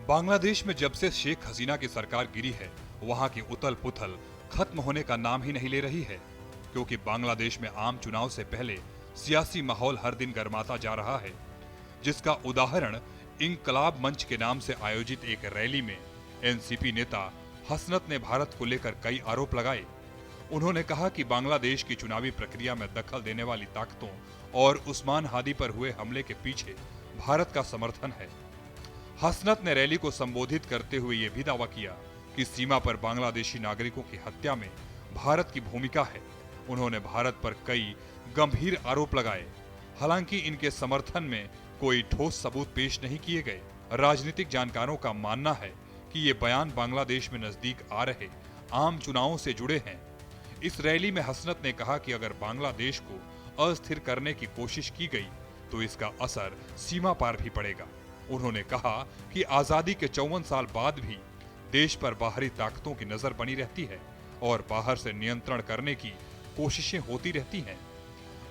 बांग्लादेश में जब से शेख हसीना की सरकार गिरी है, वहां की उथल पुथल खत्म होने का नाम ही नहीं ले रही है, क्योंकि बांग्लादेश में आम चुनाव से पहले सियासी माहौल हर दिन गर्माता जा रहा है, जिसका उदाहरण इंकलाब मंच के नाम से आयोजित एक रैली में एनसीपी नेता हसनत ने भारत को लेकर कई आरोप लगाए। उन्होंने कहा कि बांग्लादेश की चुनावी प्रक्रिया में दखल देने वाली ताकतों और उस्मान हादी पर हुए हमले के पीछे भारत का समर्थन है। हसनत ने रैली को संबोधित करते हुए यह भी दावा किया कि सीमा पर बांग्लादेशी नागरिकों की हत्या में भारत की भूमिका है। उन्होंने भारत पर कई गंभीर आरोप लगाए, हालांकि इनके समर्थन में कोई ठोस सबूत पेश नहीं किए गए। राजनीतिक जानकारों का मानना है कि ये बयान बांग्लादेश में नजदीक आ रहे आम चुनावों से जुड़े हैं। इस रैली में हसनत ने कहा कि अगर बांग्लादेश को अस्थिर करने की कोशिश की गई तो इसका असर सीमा पार भी पड़ेगा। उन्होंने कहा कि आजादी के 54 साल बाद भी देश पर बाहरी ताकतों की नजर बनी रहती है और बाहर से नियंत्रण करने की कोशिशें होती रहती हैं।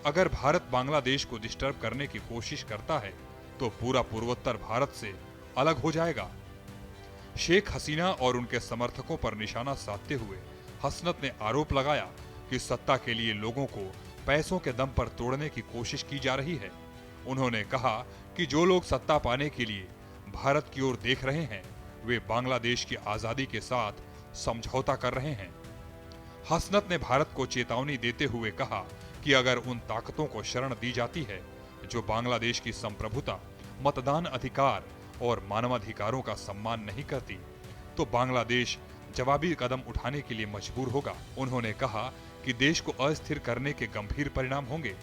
अगर भारत बांग्लादेश को डिस्टर्ब करने की कोशिश करता है तो पूरा पूर्वोत्तर भारत से अलग हो जाएगा। शेख हसीना और उनके समर्थकों पर निशाना साधते हुए हसनत ने आरोप लगाया कि सत्ता के लिए लोगों को पैसों के दम पर तोड़ने की कोशिश की जा रही है। उन्होंने कहा कि जो लोग सत्ता पाने के लिए भारत की ओर देख रहे हैं, वे बांग्लादेश की आजादी के साथ समझौता कर रहे हैं। हसनत ने भारत को चेतावनी देते हुए कहा कि अगर उन ताकतों को शरण दी जाती है जो बांग्लादेश की संप्रभुता, मतदान अधिकार और मानवाधिकारों का सम्मान नहीं करती, तो बांग्लादेश जवाबी कदम उठाने के लिए मजबूर होगा। उन्होंने कहा कि देश को अस्थिर करने के गंभीर परिणाम होंगे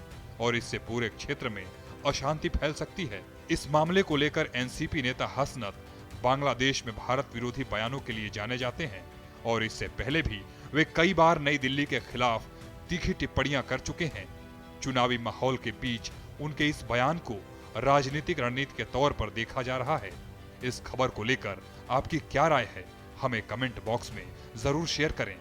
और इससे पूरे क्षेत्र में अशांति फैल सकती है। इस मामले को लेकर एनसीपी नेता हसनत बांग्लादेश में भारत विरोधी बयानों के लिए जाने जाते हैं और इससे पहले भी वे कई बार नई दिल्ली के खिलाफ तीखी टिप्पणियां कर चुके हैं। चुनावी माहौल के बीच उनके इस बयान को राजनीतिक रणनीति के तौर पर देखा जा रहा है। इस खबर को लेकर आपकी क्या राय है, हमें कमेंट बॉक्स में जरूर शेयर करें।